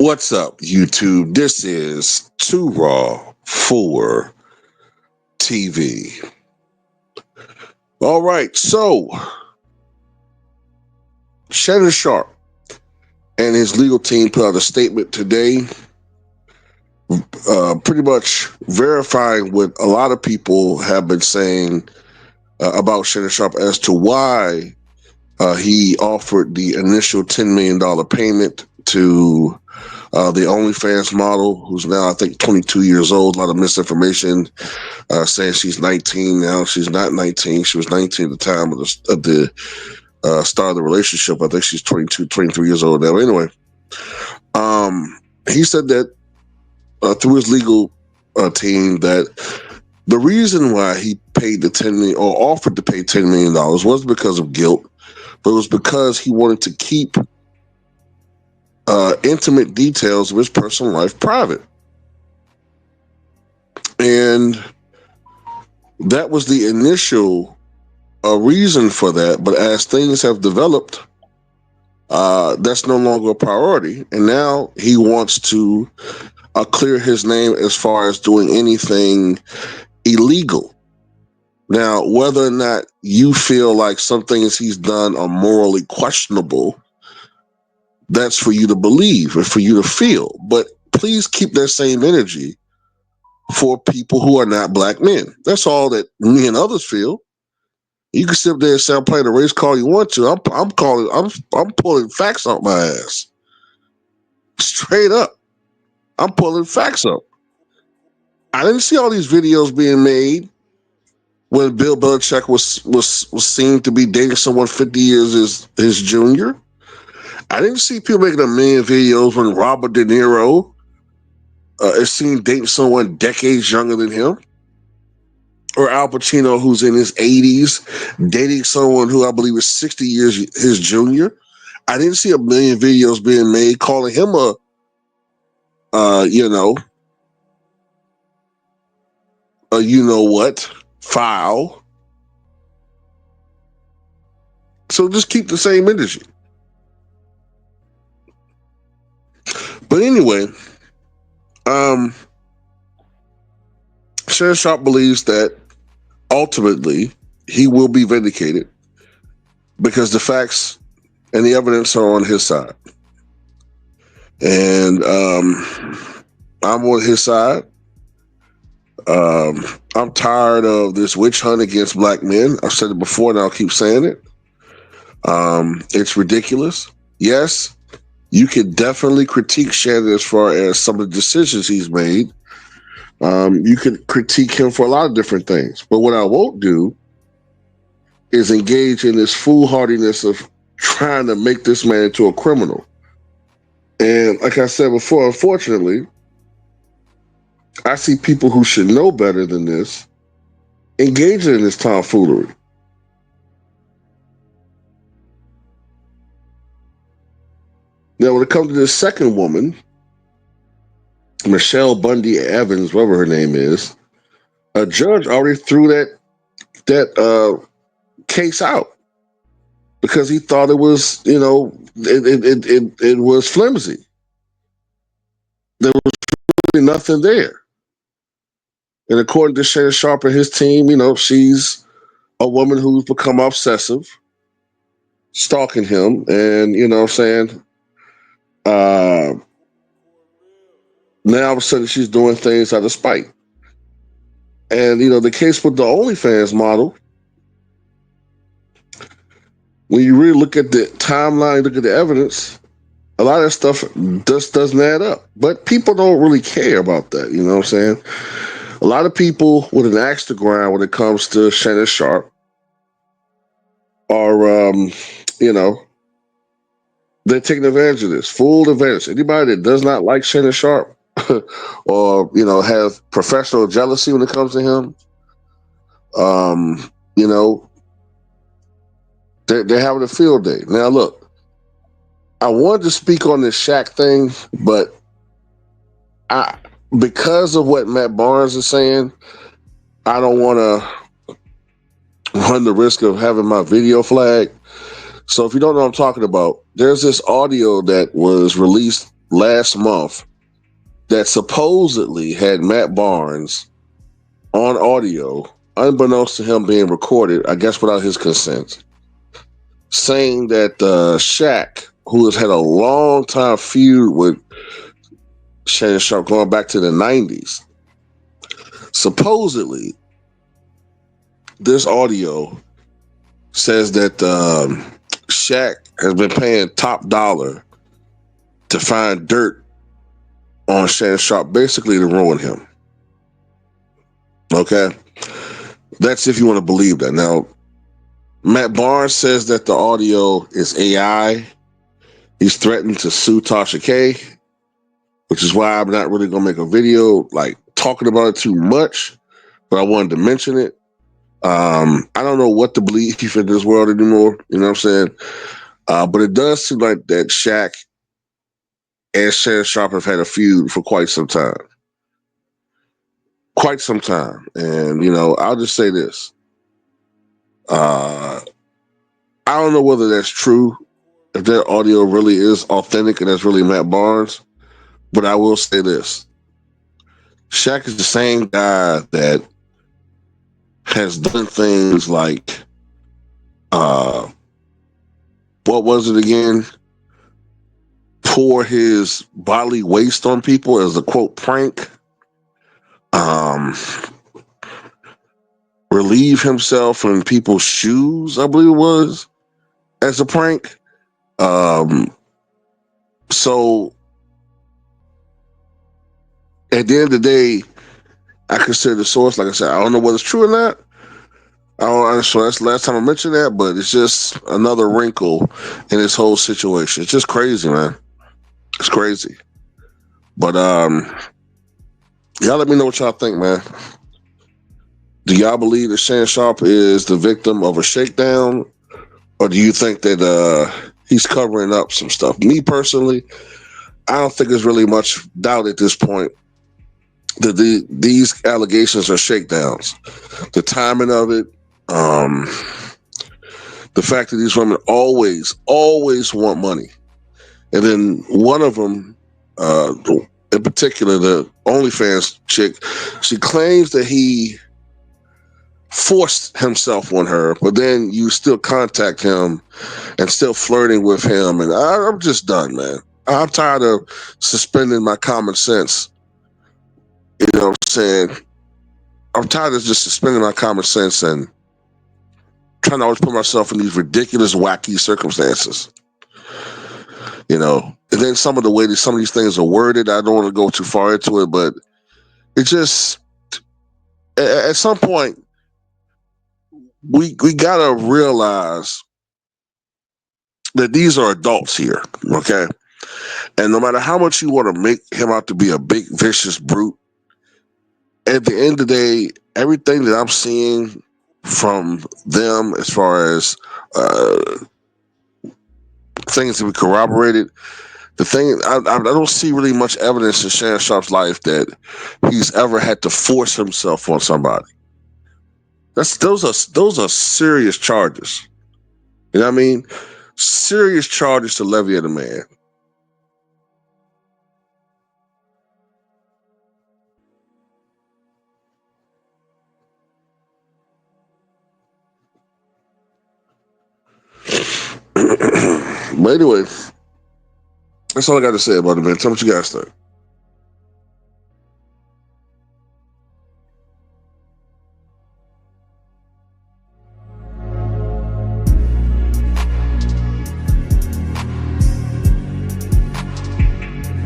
What's up, YouTube? This is Too Raw for TV. All right, so Shannon Sharpe and his legal team put out a statement today, pretty much verifying what a lot of people have been saying about Shannon Sharpe as to why he offered the initial $10 million payment to the OnlyFans model, who's now, I think, 22 years old. A lot of misinformation saying she's 19 now. She's not 19. She was 19 at the time of the start of the relationship. I think she's 22, 23 years old now. Anyway, he said that through his legal team that the reason why he paid the $10 million or offered to pay $10 million wasn't because of guilt, but it was because he wanted to keep intimate details of his personal life private. And that was the initial reason for that. But as things have developed, that's no longer a priority. And now he wants to clear his name as far as doing anything illegal. Now, whether or not you feel like some things he's done are morally questionable, that's for you to believe and for you to feel. But please keep that same energy for people who are not black men. That's all that me and others feel. You can sit there and say I'm playing a race card you want to. I'm pulling facts out my ass. Straight up. I'm pulling facts up. I didn't see all these videos being made when Bill Belichick was seen to be dating someone 50 years his junior. I didn't see people making a million videos when Robert De Niro is seen dating someone decades younger than him. Or Al Pacino, who's in his 80s, dating someone who I believe is 60 years his junior. I didn't see a million videos being made calling him a you know what, foul. So just keep the same energy. But anyway, Shannon Sharpe believes that ultimately he will be vindicated because the facts and the evidence are on his side. And I'm on his side. I'm tired of this witch hunt against black men. I've said it before and I'll keep saying it. It's ridiculous. Yes, you can definitely critique Shannon as far as some of the decisions he's made. You can critique him for a lot of different things. But what I won't do is engage in this foolhardiness of trying to make this man into a criminal. And like I said before, unfortunately, I see people who should know better than this engaging in this tomfoolery. Now, when it comes to this second woman, Michelle Bundy Evans, whatever her name is, a judge already threw that case out because he thought it was, it was flimsy. There was really nothing there. And according to Shannon Sharpe and his team, she's a woman who's become obsessive, stalking him, and now all of a sudden she's doing things out of spite. And the case with the OnlyFans model, when you really look at the timeline, look at the evidence, a lot of that stuff just doesn't add up. But people don't really care about that, you know what I'm saying? A lot of people with an axe to grind when it comes to Shannon Sharpe are, they're taking advantage of this, full advantage. Anybody that does not like Shannon Sharpe or, have professional jealousy when it comes to him, they're having a field day. Now, look, I wanted to speak on this Shaq thing, but because of what Matt Barnes is saying, I don't want to run the risk of having my video flagged. So if you don't know what I'm talking about, there's this audio that was released last month that supposedly had Matt Barnes on audio, unbeknownst to him being recorded, I guess without his consent, saying that Shaq, who has had a long time feud with Shannon Sharpe going back to the 90s, supposedly this audio says that Shaq has been paying top dollar to find dirt on Shannon Sharpe, basically to ruin him. Okay? That's if you want to believe that. Now, Matt Barnes says that the audio is AI. He's threatened to sue Tasha K, which is why I'm not really going to make a video like talking about it too much, but I wanted to mention it. I don't know what to believe in this world anymore. You know what I'm saying? But it does seem like that Shaq and Shannon Sharpe have had a feud for quite some time. Quite some time. And, I'll just say this. I don't know whether that's true, if that audio really is authentic and that's really Matt Barnes, but I will say this. Shaq is the same guy that has done things like, uh, what was it again? Pour his bodily waste on people as a quote prank. Um, Relieve himself in people's shoes, I believe it was, as a prank. Um, so at the end of the day, I consider the source, like I said, I don't know whether it's true or not. I don't, so that's the last time I mentioned that, but it's just another wrinkle in this whole situation. It's just crazy, man. It's crazy. But y'all let me know what y'all think, man. Do y'all believe that Shannon Sharpe is the victim of a shakedown, or do you think that he's covering up some stuff? Me personally, I don't think there's really much doubt at this point that these allegations are shakedowns. The timing of it, um, the fact that these women always want money. And then one of them, uh, in particular, the OnlyFans chick, she claims that he forced himself on her, but then you still contact him and still flirting with him. And I'm just done, man. I'm tired of suspending my common sense. You know what I'm saying? I'm tired of just suspending my common sense and trying to always put myself in these ridiculous, wacky circumstances. And then some of the way that some of these things are worded, I don't want to go too far into it, but it just, at some point, we gotta realize that these are adults here, okay? And no matter how much you want to make him out to be a big vicious brute, at the end of the day, everything that I'm seeing from them, as far as uh, things to be corroborated, the thing I don't see really much evidence in Shannon Sharpe's life that he's ever had to force himself on somebody. Those are serious charges. You know what I mean? Serious charges to levy at a man. But anyway, that's all I got to say about it, man. Tell me what you guys think.